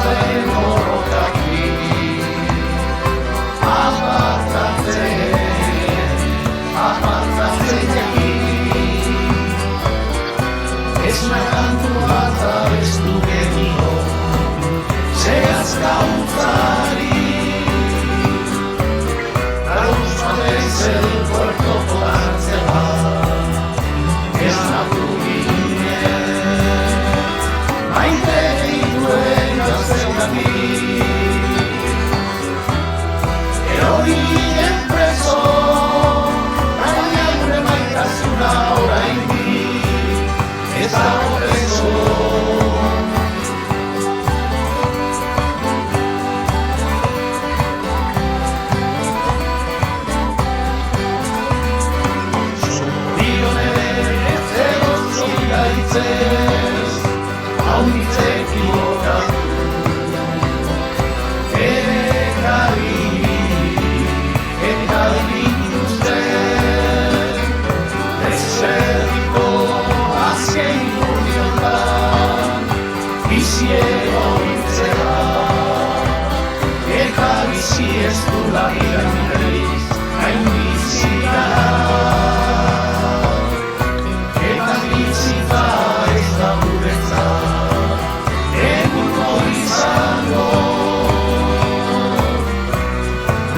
zen horrokatik apartatzen jakin esna kantua zabestu genio zehazka untzari traducciones el puerto cancelar esna maite dituen gaztegatik erorien preso baina gure maitasuna oraindik ez dago preso zorionez eroso gaitzez haunitze ekibokatu ekarri dituzte ezerdiko azken urriotan biziego hiltzera eta bizi ez du lagian berriz hain bizia eta bizita ez da guretzat egungo izango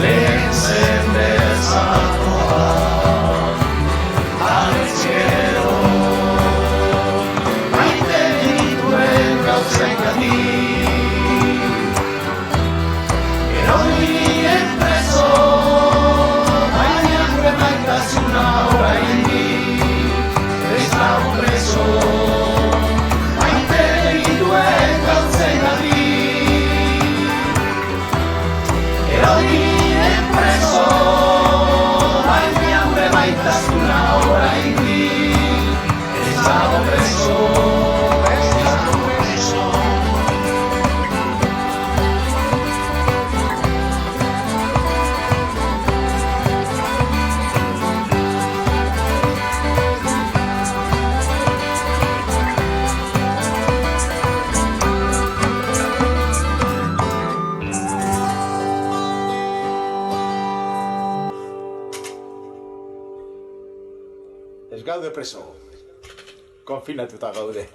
lehen zen bezatoan aletxero maite dituen gauzengatik erorien preso baina gure maitasuna oraindik ez dago preso erorien preso baina gure maitasuna oraindik ez dago preso Ez gaude preso, konfinatuta gaude.